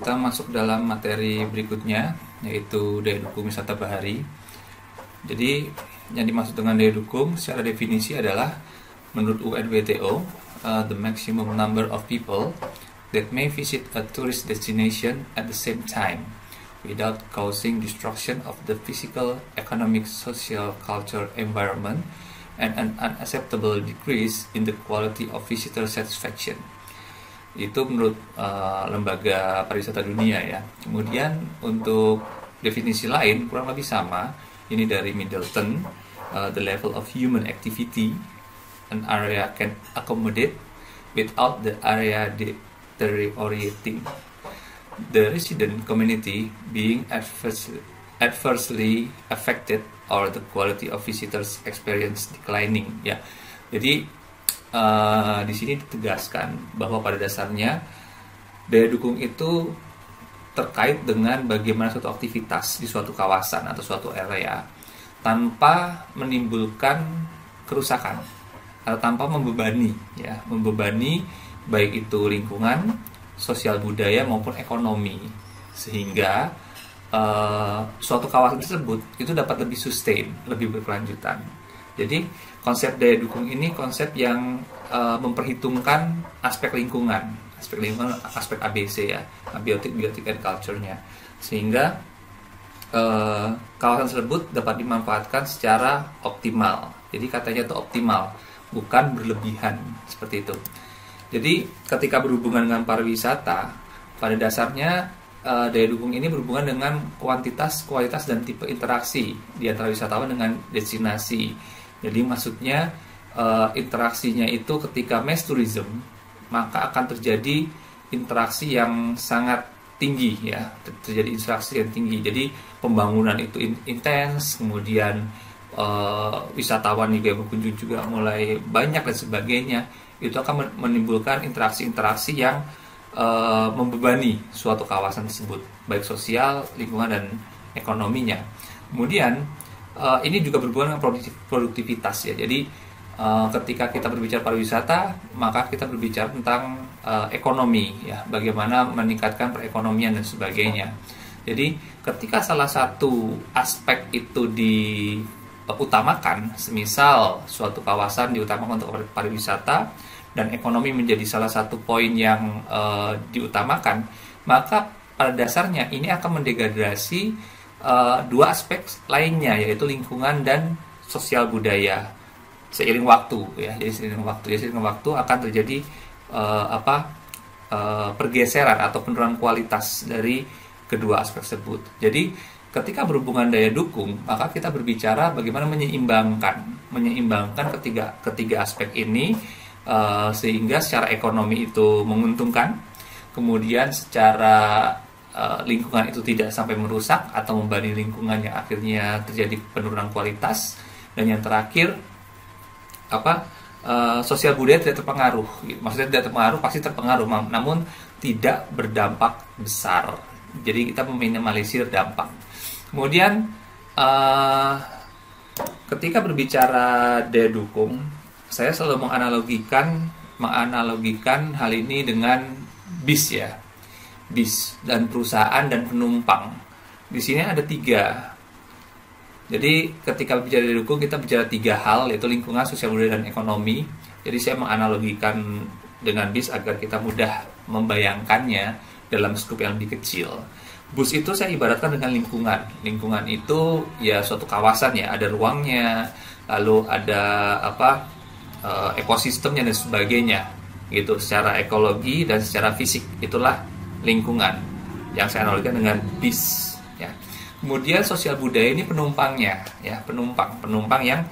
kita masuk dalam materi berikutnya, yaitu daya dukung wisata bahari. Jadi yang dimaksud dengan daya dukung secara definisi adalah menurut UNWTO, the maximum number of people that may visit a tourist destination at the same time without causing destruction of the physical, economic, social, cultural environment and an unacceptable decrease in the quality of visitor satisfaction. Itu menurut Lembaga Pariwisata Dunia ya. Kemudian untuk definisi lain kurang lebih sama. Ini dari Middleton, the level of human activity an area can accommodate without the area deteriorating, the resident community being adversely affected or the quality of visitors experience declining. Ya, jadi di sini ditegaskan bahwa pada dasarnya daya dukung itu terkait dengan bagaimana suatu aktivitas di suatu kawasan atau suatu area tanpa menimbulkan kerusakan atau tanpa membebani, ya, membebani baik itu lingkungan, sosial budaya maupun ekonomi, sehingga suatu kawasan tersebut itu dapat lebih sustain, lebih berkelanjutan. Jadi konsep daya dukung ini konsep yang memperhitungkan aspek lingkungan, aspek ABC ya, abiotik, biotik, and culture-nya, sehingga kawasan tersebut dapat dimanfaatkan secara optimal. Jadi katanya itu optimal, bukan berlebihan, seperti itu. Jadi ketika berhubungan dengan pariwisata, pada dasarnya daya dukung ini berhubungan dengan kuantitas, kualitas, dan tipe interaksi di antara wisatawan dengan destinasi. Jadi maksudnya interaksinya itu ketika mass tourism, maka akan terjadi interaksi yang sangat tinggi ya, terjadi interaksi yang tinggi. Jadi pembangunan itu intens, kemudian wisatawan juga berkunjung juga mulai banyak dan sebagainya. Itu akan menimbulkan interaksi-interaksi yang membebani suatu kawasan tersebut, baik sosial, lingkungan, dan ekonominya. Kemudian ini juga berhubungan dengan produktivitas ya. Jadi ketika kita berbicara pariwisata, maka kita berbicara tentang ekonomi ya, bagaimana meningkatkan perekonomian dan sebagainya. Jadi ketika salah satu aspek itu diutamakan, semisal suatu kawasan diutamakan untuk pariwisata dan ekonomi menjadi salah satu poin yang diutamakan, maka pada dasarnya ini akan mendegradasi dua aspek lainnya, yaitu lingkungan dan sosial budaya seiring waktu ya. Jadi seiring waktu akan terjadi pergeseran atau penurunan kualitas dari kedua aspek tersebut. Jadi ketika berhubungan daya dukung, maka kita berbicara bagaimana menyeimbangkan ketiga aspek ini, sehingga secara ekonomi itu menguntungkan, kemudian secara lingkungan itu tidak sampai merusak atau membebani lingkungan yang akhirnya terjadi penurunan kualitas, dan yang terakhir sosial budaya tidak terpengaruh. Maksudnya tidak terpengaruh, pasti terpengaruh, namun tidak berdampak besar. Jadi kita meminimalisir dampak. Kemudian ketika berbicara daya dukung, saya selalu menganalogikan hal ini dengan bis ya, bis dan perusahaan dan penumpang. Di sini ada tiga. Jadi ketika bicara daya dukung, kita bicara tiga hal, yaitu lingkungan, sosial budaya, dan ekonomi. Jadi saya menganalogikan dengan bis agar kita mudah membayangkannya dalam skup yang lebih kecil. Bus itu saya ibaratkan dengan lingkungan. Lingkungan itu ya suatu kawasan ya, ada ruangnya, lalu ada ekosistemnya dan sebagainya. Gitu, secara ekologi dan secara fisik, itulah lingkungan yang saya analogikan dengan bis ya. Kemudian sosial budaya ini penumpangnya ya, penumpang yang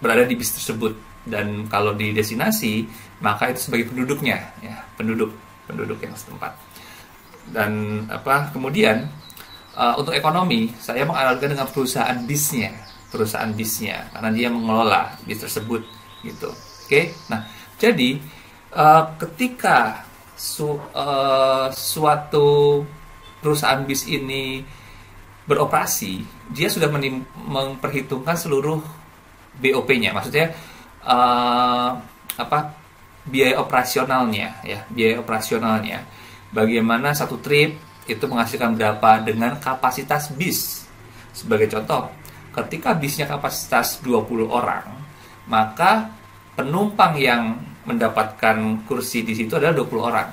berada di bis tersebut, dan kalau di destinasi maka itu sebagai penduduknya ya, penduduk yang setempat. Dan kemudian untuk ekonomi saya menganalogikan dengan perusahaan bisnya karena dia mengelola bis tersebut gitu. Oke. Nah, jadi ketika suatu perusahaan bis ini beroperasi, dia sudah memperhitungkan seluruh BOP-nya, maksudnya biaya operasionalnya ya, biaya operasionalnya. bagaimana satu trip itu menghasilkan berapa dengan kapasitas bis. Sebagai contoh, ketika bisnya kapasitas 20 orang, maka penumpang yang mendapatkan kursi di situ adalah 20 orang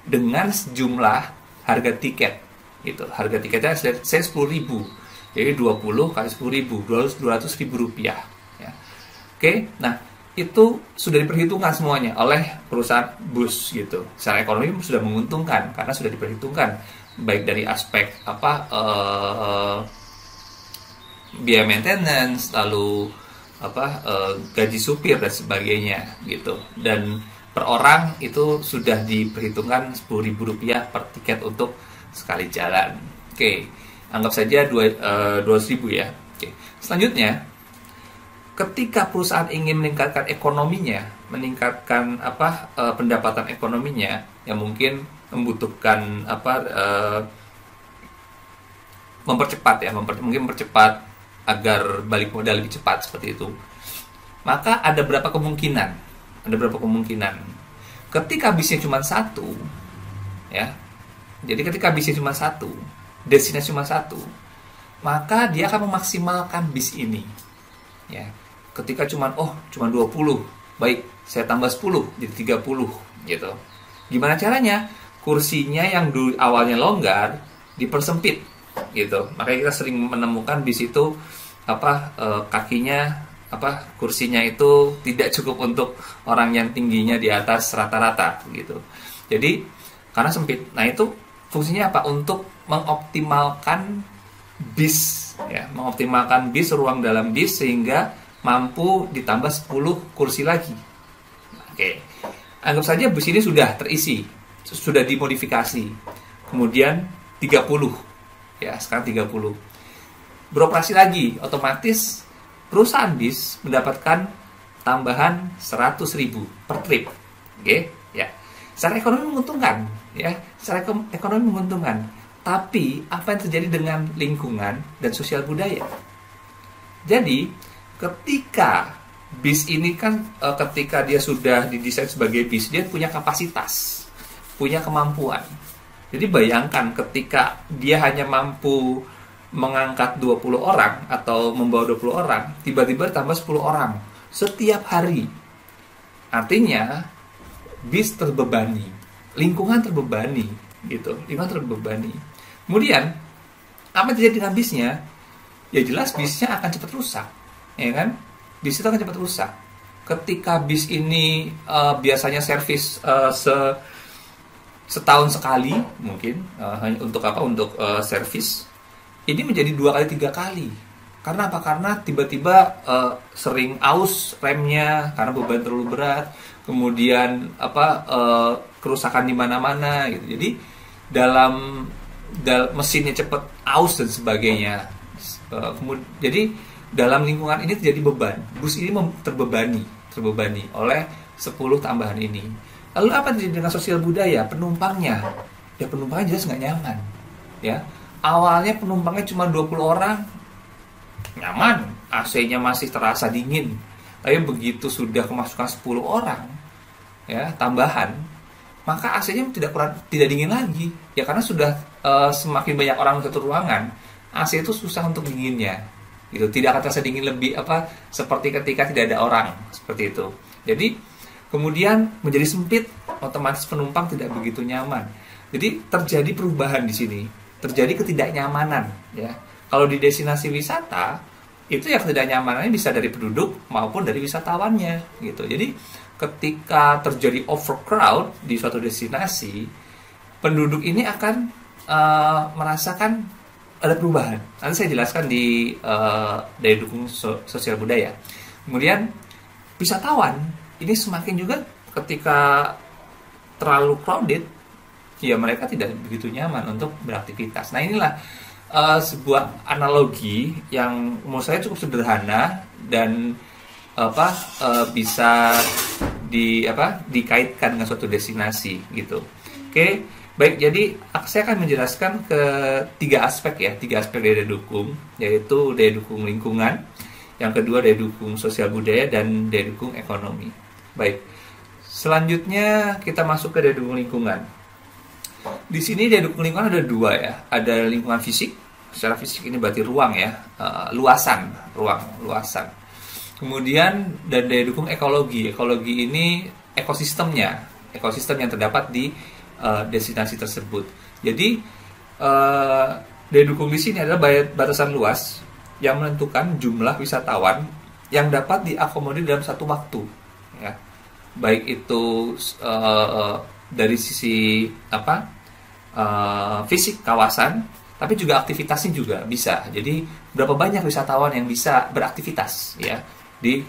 dengan sejumlah harga tiket gitu. Harga tiketnya saya 10.000. Jadi 20 kali 10.000, 200.000 rupiah ya. Oke, nah itu sudah diperhitungkan semuanya oleh perusahaan bus gitu. Secara ekonomi sudah menguntungkan karena sudah diperhitungkan baik dari aspek biaya maintenance, lalu gaji supir dan sebagainya gitu. Dan per orang itu sudah diperhitungkan 10.000 rupiah per tiket untuk sekali jalan. Oke, anggap saja 200.000 ya. Oke. Selanjutnya, ketika perusahaan ingin meningkatkan ekonominya, meningkatkan pendapatan ekonominya, yang mungkin membutuhkan mungkin mempercepat agar balik modal lebih cepat seperti itu. Maka ada berapa kemungkinan? Ketika bisnya cuma satu, ya. Jadi ketika bisnya cuma satu, destinasi cuma satu, maka dia akan memaksimalkan bis ini. Ya. Ketika cuma 20, baik, saya tambah 10 jadi 30 gitu. Gimana caranya? Kursinya yang dulu awalnya longgar dipersempit gitu. Makanya kita sering menemukan bis itu kakinya kursinya itu tidak cukup untuk orang yang tingginya di atas rata-rata gitu. Jadi karena sempit. Nah, itu fungsinya apa? Untuk mengoptimalkan bis ya, mengoptimalkan bis, ruang dalam bis sehingga mampu ditambah 10 kursi lagi. Oke. Anggap saja bus ini sudah terisi, sudah dimodifikasi. Kemudian 30. Ya, sekarang 30. Beroperasi lagi, otomatis perusahaan bis mendapatkan tambahan 100.000 per trip. Oke, ya. Secara ekonomi menguntungkan, ya. Secara ekonomi menguntungkan. Tapi apa yang terjadi dengan lingkungan dan sosial budaya? Jadi, ketika bis ini kan ketika dia sudah didesain sebagai bis, dia punya kapasitas, punya kemampuan. Jadi bayangkan ketika dia hanya mampu mengangkat 20 orang atau membawa 20 orang, tiba-tiba tambah 10 orang setiap hari. Artinya bis terbebani, lingkungan terbebani gitu, lingkungan terbebani. Kemudian apa yang terjadi dengan bisnya? Ya jelas bisnya akan cepat rusak, ya kan? Bis itu akan cepat rusak. Ketika bis ini biasanya servis setahun sekali mungkin hanya untuk untuk servis, ini menjadi 2 kali 3 kali. Karena apa? Karena tiba-tiba sering aus remnya karena beban terlalu berat, kemudian kerusakan di mana-mana gitu. Jadi dalam mesinnya cepat aus dan sebagainya. Jadi dalam lingkungan ini terjadi beban. Bus ini terbebani oleh 10 tambahan ini. Lalu apa terjadi dengan sosial budaya? Penumpangnya, ya penumpangnya jelas nggak nyaman. Ya, awalnya penumpangnya cuma 20 orang, nyaman, AC-nya masih terasa dingin. Tapi begitu sudah kemasukan 10 orang, ya tambahan, maka AC-nya tidak dingin lagi. Ya karena sudah semakin banyak orang di satu ruangan, AC itu susah untuk dinginnya. Gitu, tidak akan terasa dingin lebih seperti ketika tidak ada orang, seperti itu. Jadi kemudian menjadi sempit, otomatis penumpang tidak begitu nyaman. Jadi terjadi perubahan di sini, terjadi ketidaknyamanan. Ya, kalau di destinasi wisata itu ya ketidaknyamanannya bisa dari penduduk maupun dari wisatawannya, gitu. Jadi ketika terjadi overcrowd di suatu destinasi, penduduk ini akan merasakan ada perubahan. Nanti saya jelaskan di daya dukung sosial budaya. Kemudian wisatawan ini semakin juga ketika terlalu crowded, ya mereka tidak begitu nyaman untuk beraktivitas. Nah inilah sebuah analogi yang menurut saya cukup sederhana dan bisa dikaitkan dengan suatu destinasi gitu. Oke, baik. Jadi saya akan menjelaskan ke tiga aspek daya dukung, yaitu daya dukung lingkungan, yang kedua daya dukung sosial budaya, dan daya dukung ekonomi. Baik, selanjutnya kita masuk ke daya dukung lingkungan. Di sini daya dukung lingkungan ada dua ya, ada lingkungan fisik. Secara fisik ini berarti ruang ya, luasan, ruang, luasan. Kemudian dan daya dukung ekologi. Ekologi ini ekosistemnya, ekosistem yang terdapat di destinasi tersebut. Jadi daya dukung di sini adalah batasan luas yang menentukan jumlah wisatawan yang dapat diakomodir dalam satu waktu. Ya. Baik itu dari sisi fisik kawasan, tapi juga aktivitasnya juga bisa. Jadi berapa banyak wisatawan yang bisa beraktivitas ya di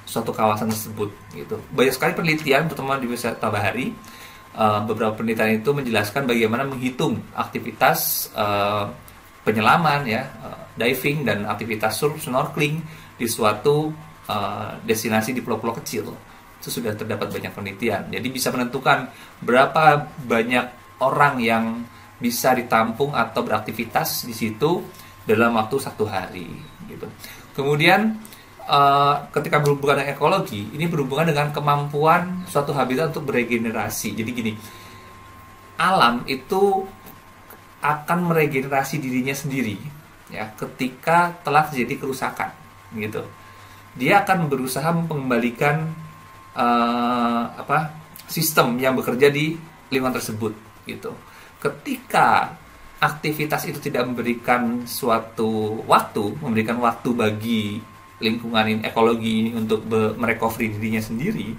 suatu kawasan tersebut gitu. Banyak sekali penelitian terutama di wisata bahari. Beberapa penelitian itu menjelaskan bagaimana menghitung aktivitas penyelaman ya, diving dan aktivitas surf, snorkeling di suatu destinasi di pulau-pulau kecil. Itu sudah terdapat banyak penelitian. Jadi bisa menentukan berapa banyak orang yang bisa ditampung atau beraktivitas di situ dalam waktu 1 hari gitu. Kemudian ketika berhubungan dengan ekologi, ini berhubungan dengan kemampuan suatu habitat untuk beregenerasi. Jadi gini, alam itu akan meregenerasi dirinya sendiri ya ketika telah terjadi kerusakan gitu. Dia akan berusaha mengembalikan sistem yang bekerja di lingkungan tersebut gitu. Ketika aktivitas itu tidak memberikan suatu waktu, memberikan waktu bagi lingkungan ini, ekologi ini untuk merecovery dirinya sendiri,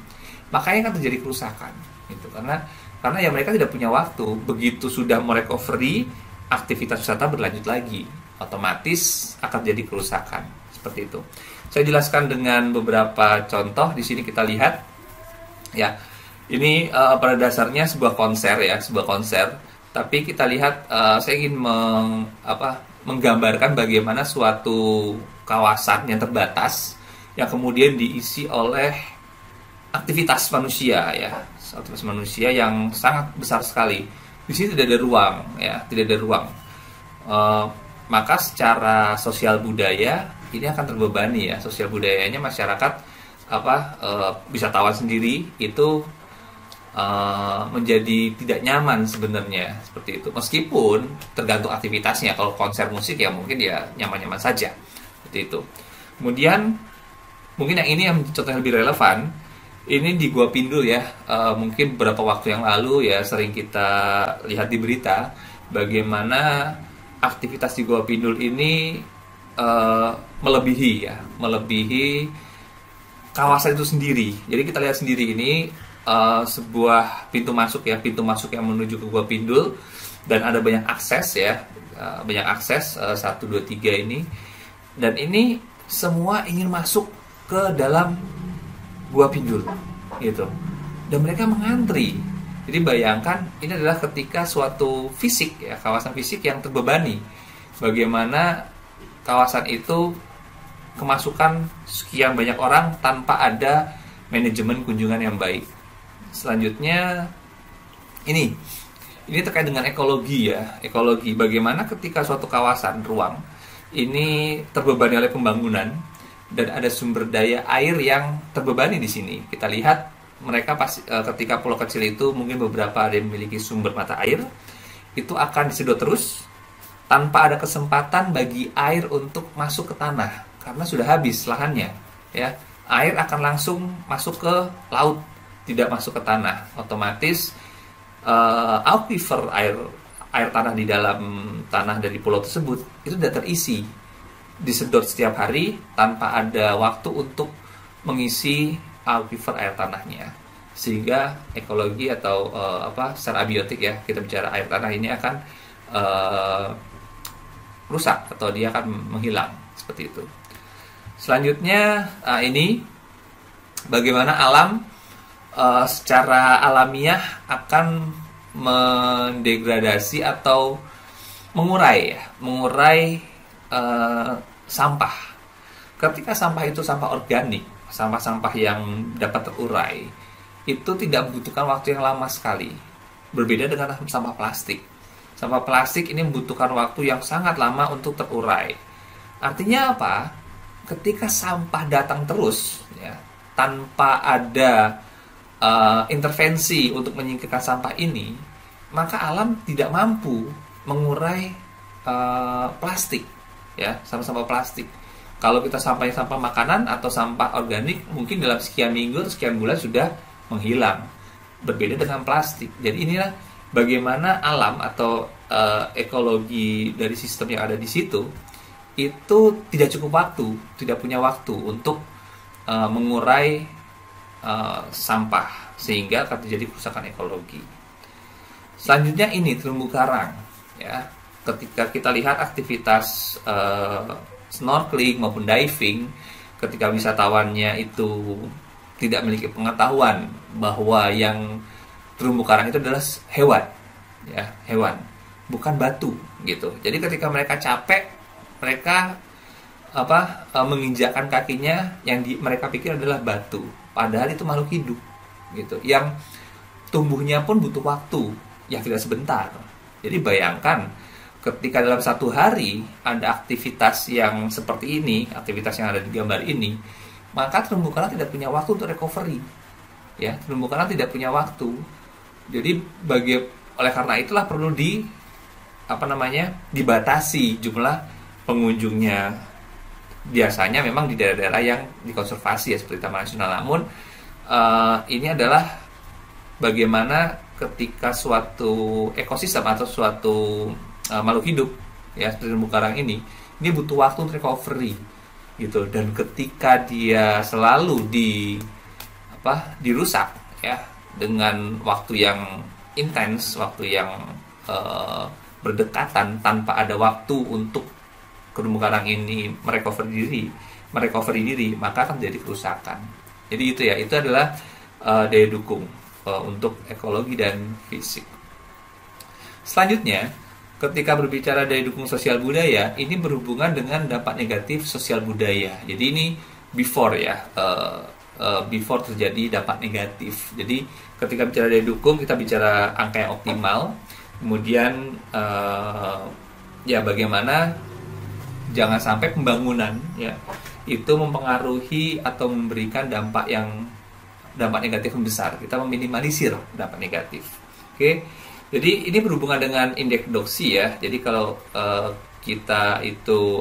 makanya akan terjadi kerusakan gitu. Karena ya mereka tidak punya waktu. Begitu sudah merecovery, aktivitas wisata berlanjut lagi, otomatis akan jadi kerusakan seperti itu. Saya jelaskan dengan beberapa contoh. Di sini kita lihat ya, ini pada dasarnya sebuah konser ya, sebuah konser. Tapi kita lihat, saya ingin menggambarkan bagaimana suatu kawasan yang terbatas yang kemudian diisi oleh aktivitas manusia ya, aktivitas manusia yang sangat besar sekali. Di sini tidak ada ruang ya, tidak ada ruang. Maka secara sosial budaya ini akan terbebani ya, sosial budayanya masyarakat wisatawan sendiri itu menjadi tidak nyaman sebenarnya seperti itu. Meskipun tergantung aktivitasnya. Kalau konser musik ya mungkin ya nyaman-nyaman saja seperti itu. Kemudian mungkin yang ini yang contoh yang lebih relevan. Ini di Gua Pindul ya. Mungkin beberapa waktu yang lalu ya sering kita lihat di berita bagaimana aktivitas di Gua Pindul ini melebihi kawasan itu sendiri. Jadi kita lihat sendiri ini sebuah pintu masuk yang menuju ke Gua Pindul, dan ada banyak akses ya, banyak akses 1, 2, 3 ini, dan ini semua ingin masuk ke dalam Gua Pindul gitu, dan mereka mengantri. Jadi bayangkan ini adalah ketika suatu fisik ya, kawasan fisik yang terbebani, bagaimana kawasan itu kemasukan sekian banyak orang tanpa ada manajemen kunjungan yang baik. Selanjutnya ini terkait dengan ekologi ya, ekologi. Bagaimana ketika suatu kawasan ruang ini terbebani oleh pembangunan dan ada sumber daya air yang terbebani di sini. Kita lihat mereka ketika pulau kecil itu mungkin beberapa ada yang memiliki sumber mata air, itu akan disedot terus tanpa ada kesempatan bagi air untuk masuk ke tanah karena sudah habis lahannya ya. Air akan langsung masuk ke laut, tidak masuk ke tanah. Otomatis aquifer air tanah di dalam tanah dari pulau tersebut itu tidak terisi, disedot setiap hari tanpa ada waktu untuk mengisi aquifer air tanahnya, sehingga ekologi atau secara abiotik ya, kita bicara air tanah ini akan rusak atau dia akan menghilang seperti itu. Selanjutnya ini bagaimana alam secara alamiah akan mendegradasi atau mengurai sampah. Ketika sampah itu sampah organik, sampah-sampah yang dapat terurai, itu tidak membutuhkan waktu yang lama sekali. Berbeda dengan sampah plastik. Sampah plastik ini membutuhkan waktu yang sangat lama untuk terurai. Artinya apa? Ketika sampah datang terus ya, tanpa ada intervensi untuk menyingkirkan sampah ini, maka alam tidak mampu mengurai plastik, ya, sampah-sampah plastik. Kalau kita sampahnya sampah makanan atau sampah organik, mungkin dalam sekian minggu atau sekian bulan sudah menghilang. Berbeda dengan plastik. Jadi inilah bagaimana alam atau ekologi dari sistem yang ada di situ itu tidak cukup waktu, tidak punya waktu untuk mengurai sampah, sehingga akan terjadi kerusakan ekologi. Selanjutnya ini terumbu karang, ya. Ketika kita lihat aktivitas snorkeling maupun diving, ketika wisatawannya itu tidak memiliki pengetahuan bahwa yang terumbu karang itu adalah hewan, ya, hewan, bukan batu, gitu. Jadi ketika mereka capek, mereka menginjakkan kakinya yang mereka pikir adalah batu, padahal itu makhluk hidup, gitu, yang tumbuhnya pun butuh waktu yang tidak sebentar. Jadi bayangkan ketika dalam satu hari ada aktivitas yang seperti ini, aktivitas yang ada di gambar ini, maka terumbu karang tidak punya waktu untuk recovery, ya, terumbu karang tidak punya waktu. Jadi oleh karena itulah perlu dibatasi jumlah pengunjungnya. Biasanya memang di daerah-daerah yang dikonservasi, ya, seperti Taman Nasional. Namun ini adalah bagaimana ketika suatu ekosistem atau suatu makhluk hidup, ya, seperti terumbu karang ini butuh waktu untuk recovery, gitu. Dan ketika dia selalu dirusak, ya, dengan waktu yang intens, waktu yang berdekatan tanpa ada waktu untuk terumbu karang ini merecovery diri, maka akan terjadi kerusakan. Jadi itu, ya, itu adalah daya dukung untuk ekologi dan fisik. Selanjutnya, ketika berbicara daya dukung sosial budaya, ini berhubungan dengan dampak negatif sosial budaya. Jadi ini before, ya, before terjadi dampak negatif. Jadi ketika bicara daya dukung, kita bicara angka yang optimal. Kemudian ya, bagaimana jangan sampai pembangunan, ya, itu mempengaruhi atau memberikan dampak negatif yang besar. Kita meminimalisir dampak negatif. Oke. Jadi ini berhubungan dengan indeks doksi, ya. Jadi kalau kita itu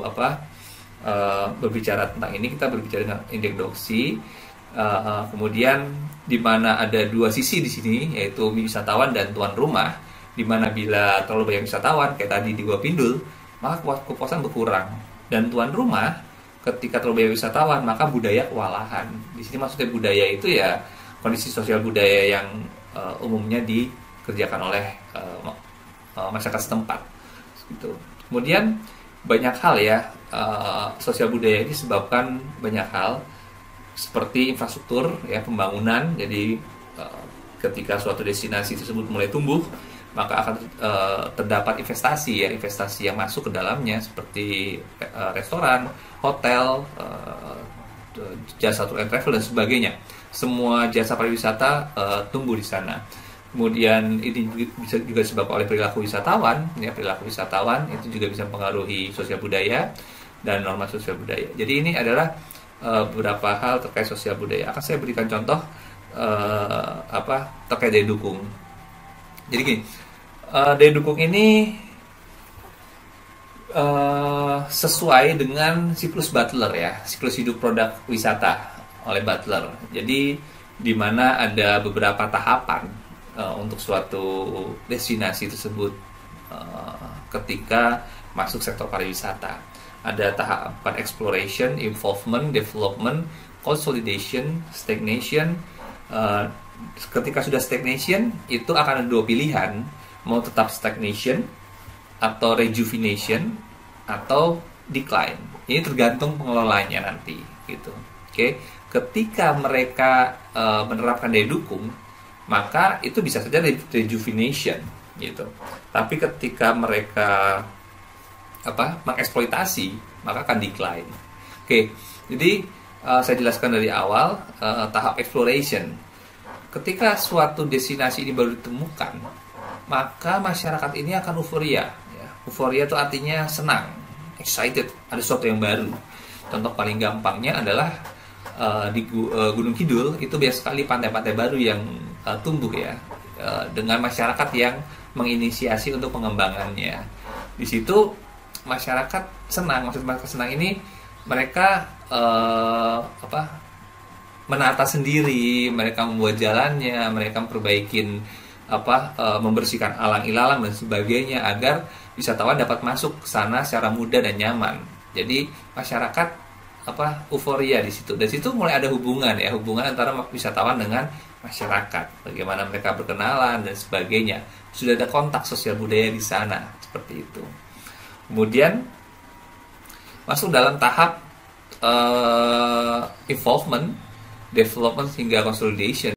berbicara tentang ini, kita berbicara dengan indeks doksi. Kemudian di mana ada dua sisi di sini, yaitu wisatawan dan tuan rumah. Di mana bila terlalu banyak wisatawan, kayak tadi di Gua Pindul, maka kepuasan berkurang. Dan tuan rumah, ketika terlalu banyak wisatawan, maka budaya kewalahan. Di sini maksudnya budaya itu, ya, kondisi sosial budaya yang umumnya dikerjakan oleh masyarakat setempat, gitu. Kemudian banyak hal, ya, sosial budaya ini disebabkan banyak hal, seperti infrastruktur, ya, pembangunan. Jadi ketika suatu destinasi tersebut mulai tumbuh, maka akan terdapat investasi, ya, investasi yang masuk ke dalamnya, seperti restoran, hotel, jasa tour and travel dan sebagainya. Semua jasa pariwisata tumbuh di sana. Kemudian ini bisa juga disebabkan oleh perilaku wisatawan, ya, perilaku wisatawan itu juga bisa mempengaruhi sosial budaya dan norma sosial budaya. Jadi ini adalah beberapa hal terkait sosial budaya. Akan saya berikan contoh terkait daya dukung. Jadi gini, daya dukung ini sesuai dengan siklus Butler, ya, siklus hidup produk wisata oleh Butler. Jadi di mana ada beberapa tahapan untuk suatu destinasi tersebut ketika masuk sektor pariwisata. Ada tahapan exploration, involvement, development, consolidation, stagnation. Ketika sudah stagnation, itu akan ada dua pilihan, mau tetap stagnation atau rejuvenation atau decline. Ini tergantung pengelolanya nanti, gitu. Oke, ketika mereka menerapkan daya dukung, maka itu bisa saja rejuvenation, gitu. Tapi ketika mereka mengeksploitasi, maka akan decline. Oke, jadi saya jelaskan dari awal tahap exploration. Ketika suatu destinasi ini baru ditemukan, maka masyarakat ini akan euforia. Ya. Euforia itu artinya senang, excited, ada sesuatu yang baru. Contoh paling gampangnya adalah di Gunung Kidul itu biasa sekali pantai-pantai baru yang tumbuh, ya. dengan masyarakat yang menginisiasi untuk pengembangannya. Di situ masyarakat senang, maksud masyarakat senang ini mereka menata sendiri, mereka membuat jalannya, mereka memperbaikin membersihkan alang-ilalang dan sebagainya agar wisatawan dapat masuk ke sana secara mudah dan nyaman. Jadi masyarakat euforia di situ. Dari situ mulai ada hubungan antara wisatawan dengan masyarakat. Bagaimana mereka berkenalan dan sebagainya. Sudah ada kontak sosial budaya di sana seperti itu. Kemudian masuk dalam tahap involvement, development hingga consolidation.